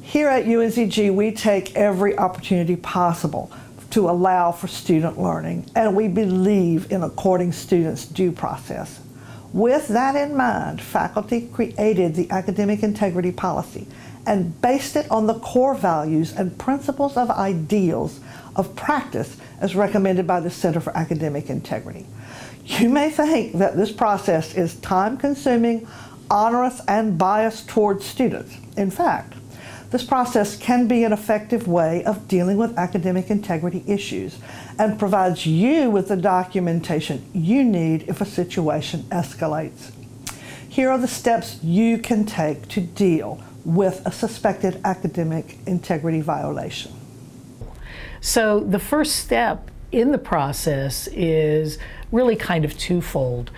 Here at UNCG, we take every opportunity possible to allow for student learning, and we believe in according students' due process. With that in mind, faculty created the academic integrity policy and based it on the core values and principles of ideals of practice as recommended by the Center for Academic Integrity. You may think that this process is time-consuming, onerous, and biased towards students. In fact, this process can be an effective way of dealing with academic integrity issues and provides you with the documentation you need if a situation escalates. Here are the steps you can take to deal with a suspected academic integrity violation. So the first step in the process is really kind of twofold.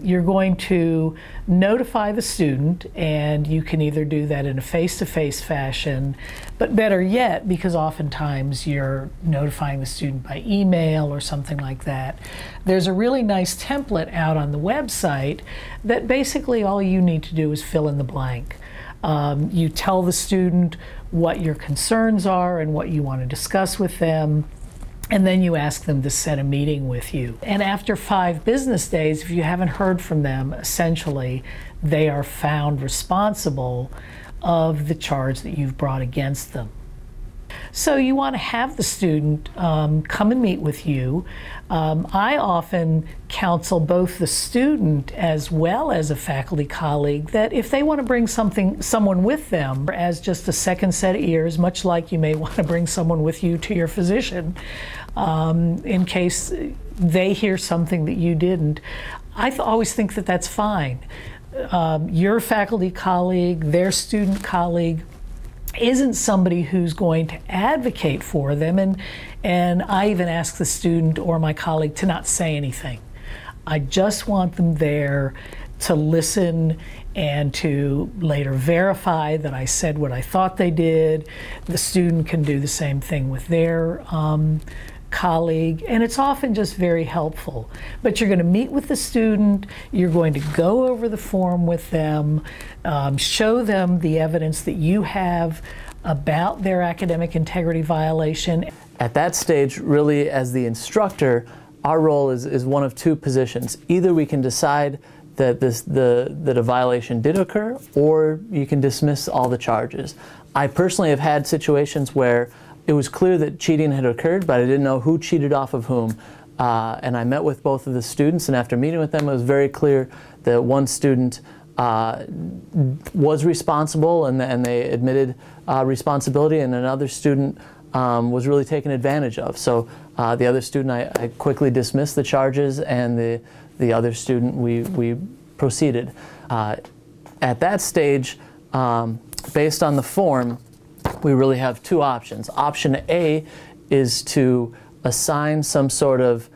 You're going to notify the student, and you can either do that in a face-to-face fashion, but better yet, because oftentimes you're notifying the student by email or something like that, there's a really nice template out on the website that basically all you need to do is fill in the blank. You tell the student what your concerns are and what you want to discuss with them, and then you ask them to set a meeting with you. And after 5 business days, if you haven't heard from them, essentially, they are found responsible of the charge that you've brought against them. So you want to have the student come and meet with you. I often counsel both the student as well as a faculty colleague that if they want to bring someone with them as just a second set of ears, much like you may want to bring someone with you to your physician, in case they hear something that you didn't, I always think that that's fine. Your faculty colleague, their student colleague, isn't somebody who's going to advocate for them, and I even ask the student or my colleague to not say anything. I just want them there to listen and to later verify that I said what I thought they did. The student can do the same thing with their colleague, and it's often just very helpful. But you're going to meet with the student, you're going to go over the form with them, show them the evidence that you have about their academic integrity violation. At that stage, really, as the instructor, our role is one of 2 positions. Either we can decide that that a violation did occur, or you can dismiss all the charges. I personally have had situations where it was clear that cheating had occurred, but I didn't know who cheated off of whom. And I met with both of the students, and after meeting with them, it was very clear that one student was responsible, and they admitted responsibility, and another student was really taken advantage of. So the other student, I quickly dismissed the charges, and the other student, we proceeded. At that stage, based on the form, we really have 2 options. Option A is to assign some sort of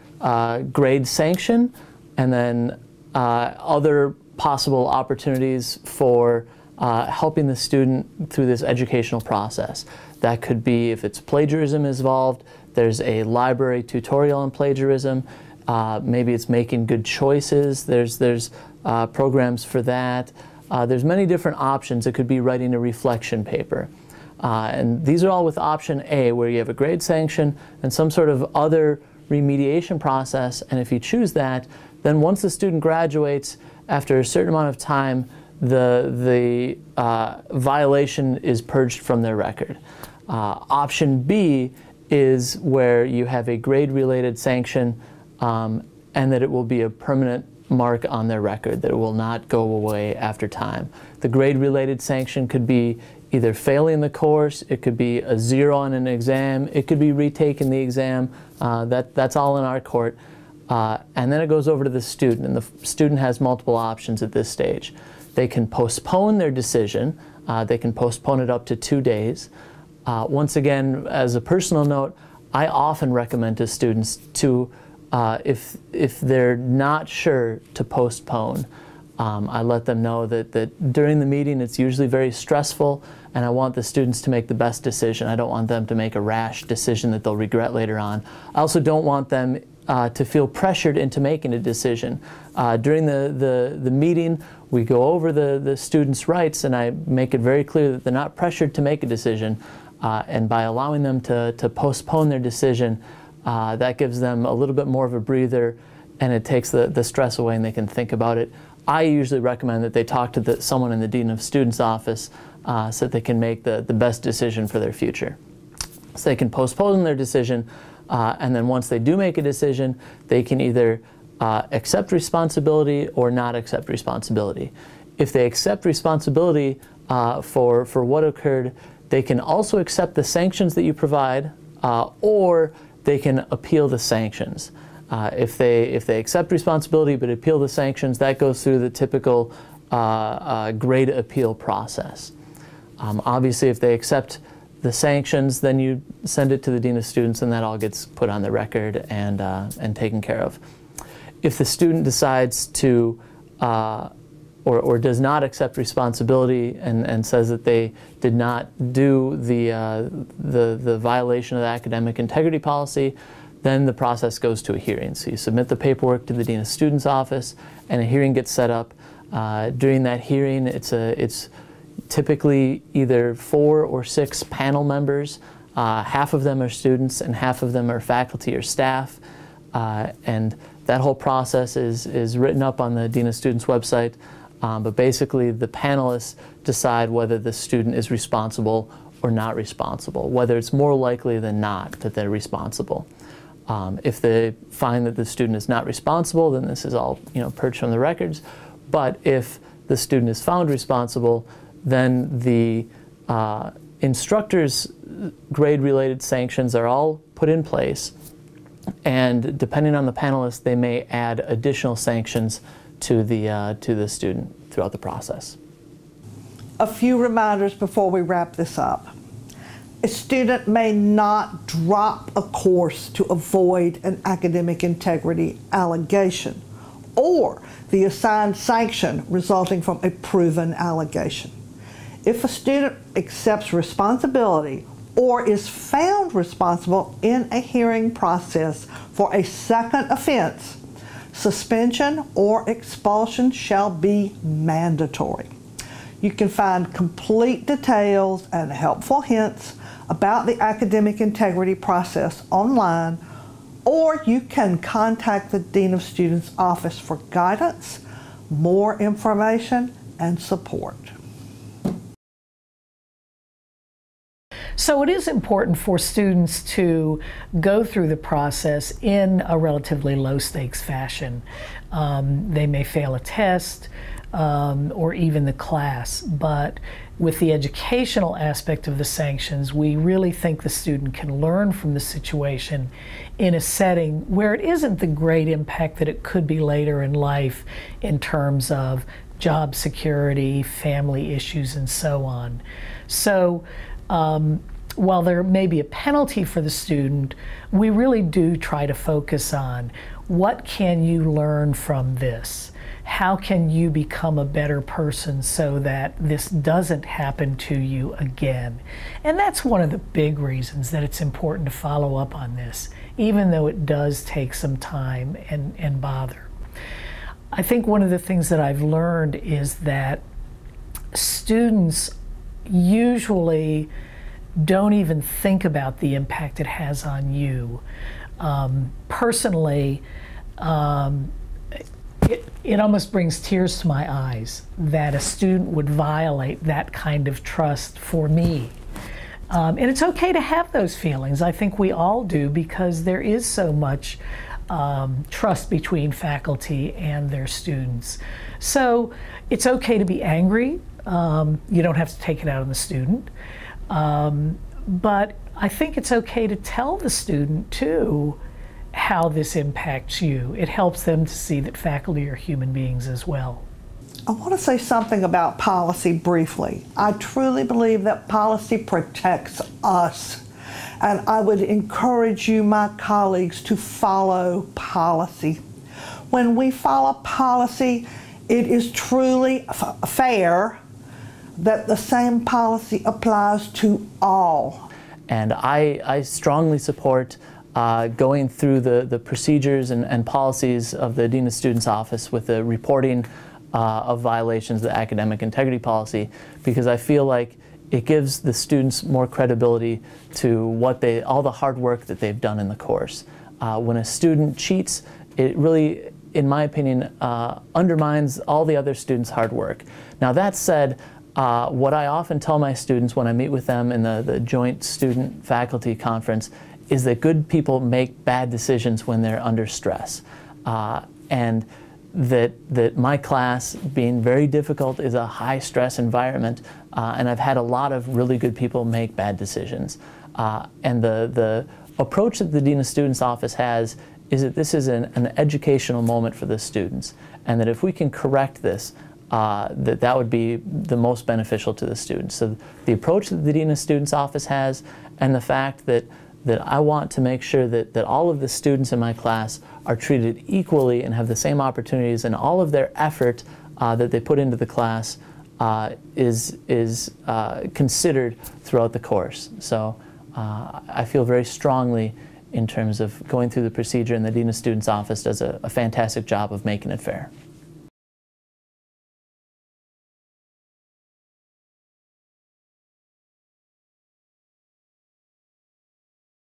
grade sanction, and then other possible opportunities for helping the student through this educational process. That could be, if it's plagiarism involved, there's a library tutorial on plagiarism. Maybe it's making good choices. There's programs for that. There's many different options. It could be writing a reflection paper. And these are all with option A, where you have a grade sanction and some sort of other remediation process. And if you choose that, then once the student graduates, after a certain amount of time, the violation is purged from their record. Option B is where you have a grade-related sanction, and that it will be a permanent mark on their record, that it will not go away after time. The grade-related sanction could be either failing the course, it could be a 0 on an exam, it could be retaking the exam. That's all in our court. And then it goes over to the student, and the student has multiple options at this stage. They can postpone their decision. They can postpone it up to 2 days. Once again, as a personal note, I often recommend to students to, if they're not sure, to postpone. I let them know that during the meeting it's usually very stressful, and I want the students to make the best decision. I don't want them to make a rash decision that they'll regret later on. I also don't want them to feel pressured into making a decision. During the meeting, we go over the students' rights, and I make it very clear that they're not pressured to make a decision. And by allowing them to postpone their decision, that gives them a little bit more of a breather, and it takes the stress away and they can think about it. I usually recommend that they talk to someone in the Dean of Students office so that they can make the best decision for their future. So they can postpone their decision, and then once they do make a decision, they can either accept responsibility or not accept responsibility. If they accept responsibility for what occurred, they can also accept the sanctions that you provide, or they can appeal the sanctions. If they accept responsibility but appeal the sanctions, that goes through the typical grade appeal process. Obviously, if they accept the sanctions, then you send it to the Dean of Students, and that all gets put on the record and taken care of. If the student decides to or does not accept responsibility and says that they did not do the violation of the academic integrity policy, then the process goes to a hearing. So you submit the paperwork to the Dean of Students office, and a hearing gets set up. During that hearing, it's typically either 4 or 6 panel members. Half of them are students and half of them are faculty or staff. And that whole process is written up on the Dean of Students website. But basically, the panelists decide whether the student is responsible or not responsible, whether it's more likely than not that they're responsible. If they find that the student is not responsible, then this is all purged from the records. But if the student is found responsible, then the instructor's grade-related sanctions are all put in place. And depending on the panelists, they may add additional sanctions to the student throughout the process. A few reminders before we wrap this up. A student may not drop a course to avoid an academic integrity allegation or the assigned sanction resulting from a proven allegation. If a student accepts responsibility or is found responsible in a hearing process for a second offense, suspension or expulsion shall be mandatory. You can find complete details and helpful hints about the academic integrity process online, or you can contact the Dean of Students office for guidance, more information, and support. So it is important for students to go through the process in a relatively low-stakes fashion. They may fail a test or even the class, but with the educational aspect of the sanctions, we really think the student can learn from the situation in a setting where it isn't the great impact that it could be later in life in terms of job security, family issues, and so on. So while there may be a penalty for the student, we really do try to focus on what can you learn from this? How can you become a better person so that this doesn't happen to you again? And that's one of the big reasons that it's important to follow up on this, even though it does take some time and bother. I think one of the things that I've learned is that students usually don't even think about the impact it has on you. Personally, it almost brings tears to my eyes that a student would violate that kind of trust for me. And it's okay to have those feelings. I think we all do, because there is so much trust between faculty and their students. So it's okay to be angry. You don't have to take it out on the student. But I think it's okay to tell the student, too, how this impacts you. It helps them to see that faculty are human beings as well. I want to say something about policy briefly. I truly believe that policy protects us, and I would encourage you, my colleagues, to follow policy. When we follow policy, it is truly fair that the same policy applies to all. And I strongly support going through the procedures and policies of the Dean of Students office with the reporting of violations of the academic integrity policy, because I feel like it gives the students more credibility to all the hard work that they've done in the course. When a student cheats, it really, in my opinion, undermines all the other students' hard work. Now that said, what I often tell my students when I meet with them in the joint student-faculty conference is that good people make bad decisions when they're under stress. And that my class, being very difficult, is a high-stress environment, and I've had a lot of really good people make bad decisions. And the approach that the Dean of Students office has is that this is an educational moment for the students, and that if we can correct this, that would be the most beneficial to the students. So the approach that the Dean of Students office has, and the fact that I want to make sure that all of the students in my class are treated equally and have the same opportunities, and all of their effort that they put into the class is considered throughout the course. So I feel very strongly in terms of going through the procedure, and the Dean of Students office does a fantastic job of making it fair.